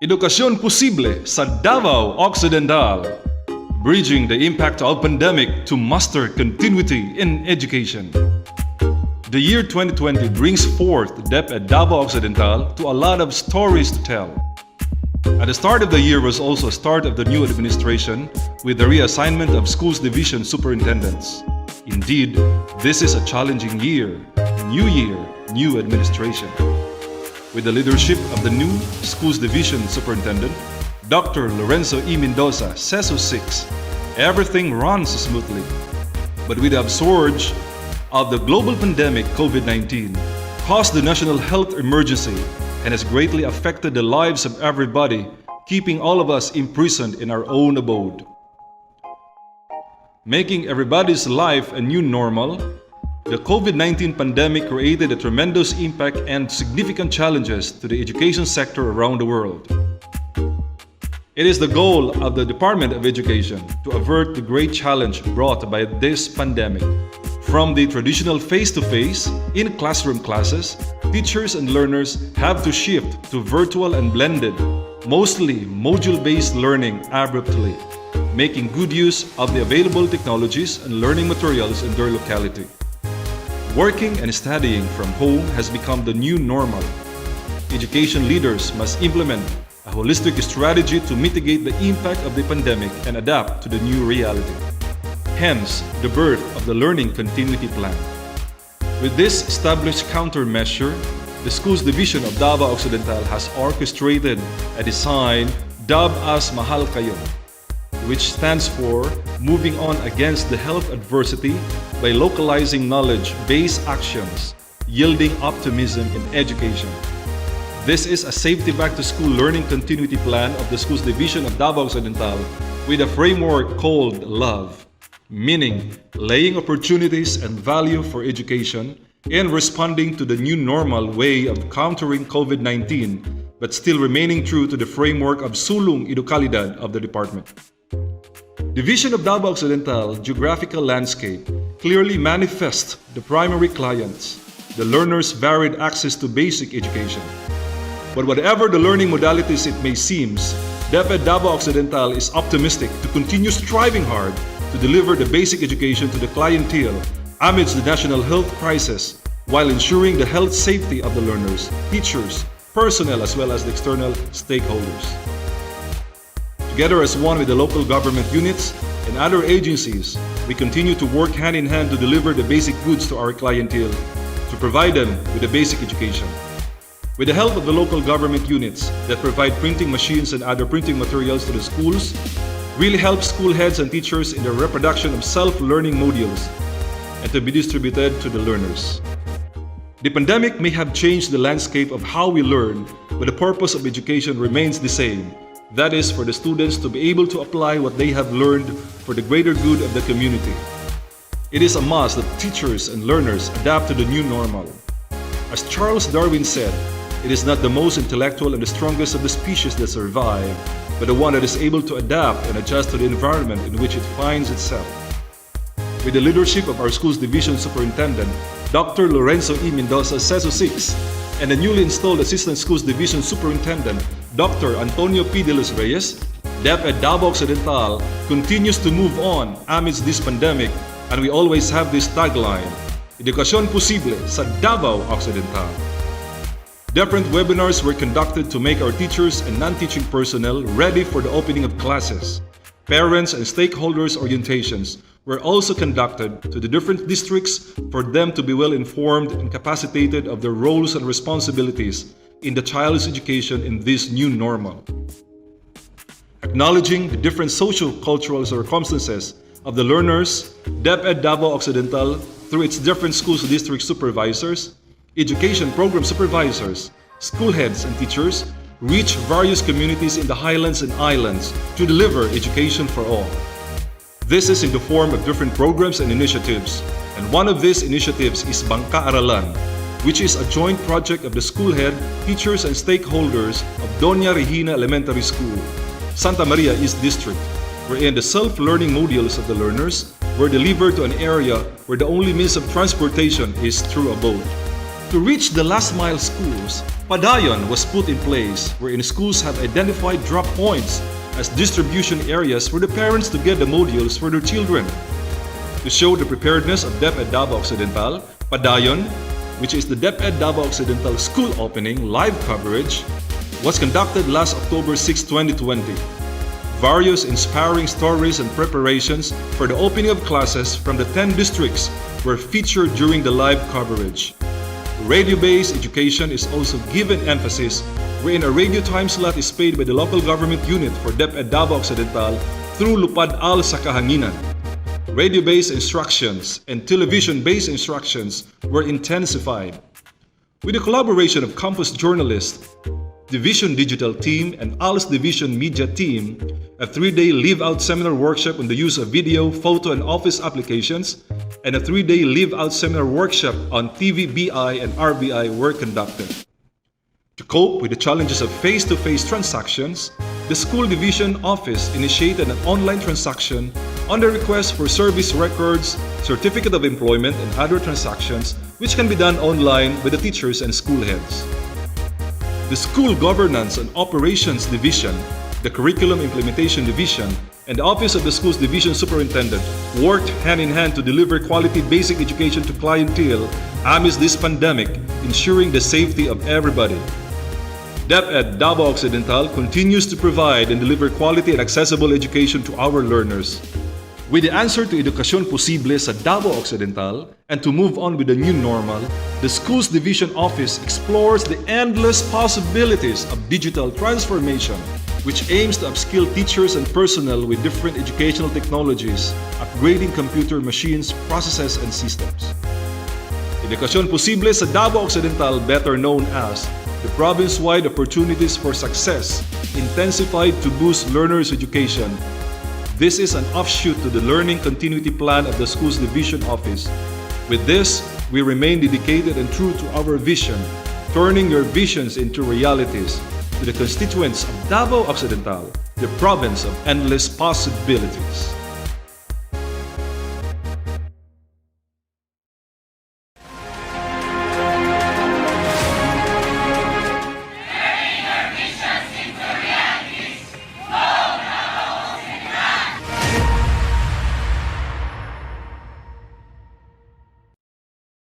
Edukasyon POSIBLE sa Davao Occidental, bridging the impact of pandemic to master continuity in education. The year 2020 brings forth DepEd Davao Occidental to a lot of stories to tell. At the start of the year was also a start of the new administration with the reassignment of schools division superintendents. Indeed, this is a challenging year, new administration. With the leadership of the new Schools Division Superintendent, Dr. Lorenzo E. Mendoza, CESO 6, everything runs smoothly. But with the upsurge of the global pandemic COVID-19 caused the national health emergency and has greatly affected the lives of everybody, keeping all of us imprisoned in our own abode. Making everybody's life a new normal, the COVID-19 pandemic created a tremendous impact and significant challenges to the education sector around the world. It is the goal of the Department of Education to avert the great challenge brought by this pandemic. From the traditional face-to-face, in-classroom classes, teachers and learners have to shift to virtual and blended, mostly module-based learning abruptly, making good use of the available technologies and learning materials in their locality. Working and studying from home has become the new normal. Education leaders must implement a holistic strategy to mitigate the impact of the pandemic and adapt to the new reality. Hence, the birth of the Learning Continuity Plan. With this established countermeasure, the Schools Division of Davao Occidental has orchestrated a design dubbed as Mahal Kayo, which stands for moving on against the health adversity by localizing knowledge-based actions, yielding optimism in education. This is a safety back-to-school learning continuity plan of the Schools Division of Davao Occidental with a framework called LOVE, meaning laying opportunities and value for education and responding to the new normal way of countering COVID-19, but still remaining true to the framework of Sulong Edukalidad of the department. Division of Davao Occidental geographical landscape clearly manifests the primary clients, the learners' varied access to basic education. But whatever the learning modalities it may seem, DepEd Davao Occidental is optimistic to continue striving hard to deliver the basic education to the clientele amidst the national health crisis while ensuring the health safety of the learners, teachers, personnel as well as the external stakeholders. Together as one with the local government units and other agencies, we continue to work hand in hand to deliver the basic goods to our clientele, to provide them with a basic education. With the help of the local government units that provide printing machines and other printing materials to the schools, really help school heads and teachers in the reproduction of self-learning modules and to be distributed to the learners. The pandemic may have changed the landscape of how we learn, but the purpose of education remains the same. That is for the students to be able to apply what they have learned for the greater good of the community. It is a must that teachers and learners adapt to the new normal. As Charles Darwin said, it is not the most intellectual and the strongest of the species that survive, but the one that is able to adapt and adjust to the environment in which it finds itself. With the leadership of our Schools Division Superintendent, Dr. Lorenzo E. Mendoza, CESO 6, and the newly installed Assistant Schools Division Superintendent, Dr. Antonio P. De Los Reyes, DepEd Davao Occidental continues to move on amidst this pandemic, and we always have this tagline, Edukasyon POSIBLE sa Davao Occidental. Different webinars were conducted to make our teachers and non-teaching personnel ready for the opening of classes. Parents and stakeholders orientations were also conducted to the different districts for them to be well informed and capacitated of their roles and responsibilities in the child's education in this new normal. Acknowledging the different social-cultural circumstances of the learners, DepEd Davao Occidental, through its different schools district supervisors, education program supervisors, school heads and teachers, reach various communities in the highlands and islands to deliver education for all. This is in the form of different programs and initiatives, and one of these initiatives is Bangka Aralan, which is a joint project of the school head, teachers and stakeholders of Doña Regina Elementary School, Santa Maria East District, wherein the self-learning modules of the learners were delivered to an area where the only means of transportation is through a boat. To reach the last mile schools, padayon was put in place wherein schools have identified drop points as distribution areas for the parents to get the modules for their children. To show the preparedness of DepEd Davao Occidental, padayon, which is the DepEd Davao Occidental school opening live coverage, was conducted last October 6, 2020. Various inspiring stories and preparations for the opening of classes from the 10 districts were featured during the live coverage. Radio-based education is also given emphasis, wherein a radio time slot is paid by the local government unit for DepEd Davao Occidental through Lupad-Al sa Kahanginan. Radio-based instructions and television-based instructions were intensified. With the collaboration of campus journalists, Division Digital Team and ALS Division Media Team, a 3-day live-out seminar workshop on the use of video, photo, and office applications, and a 3-day live-out seminar workshop on TV, BI, and RBI were conducted. To cope with the challenges of face-to-face transactions, the School Division Office initiated an online transaction on the request for service records, certificate of employment, and other transactions which can be done online by the teachers and school heads. The School Governance and Operations Division, the Curriculum Implementation Division, and the Office of the School's Division Superintendent worked hand-in-hand to deliver quality basic education to clientele amidst this pandemic, ensuring the safety of everybody. DepEd Davao Occidental continues to provide and deliver quality and accessible education to our learners. With the answer to Edukasyon POSIBLE sa Davao Occidental and to move on with the new normal, the Schools Division Office explores the endless possibilities of digital transformation, which aims to upskill teachers and personnel with different educational technologies, upgrading computer machines, processes, and systems. Edukasyon POSIBLE sa Davao Occidental, better known as the Province-Wide Opportunities for Success, intensified to boost learners' education. This is an offshoot to the Learning Continuity Plan of the Schools Division Office. With this, we remain dedicated and true to our vision, turning your visions into realities to the constituents of Davao Occidental, the province of endless possibilities.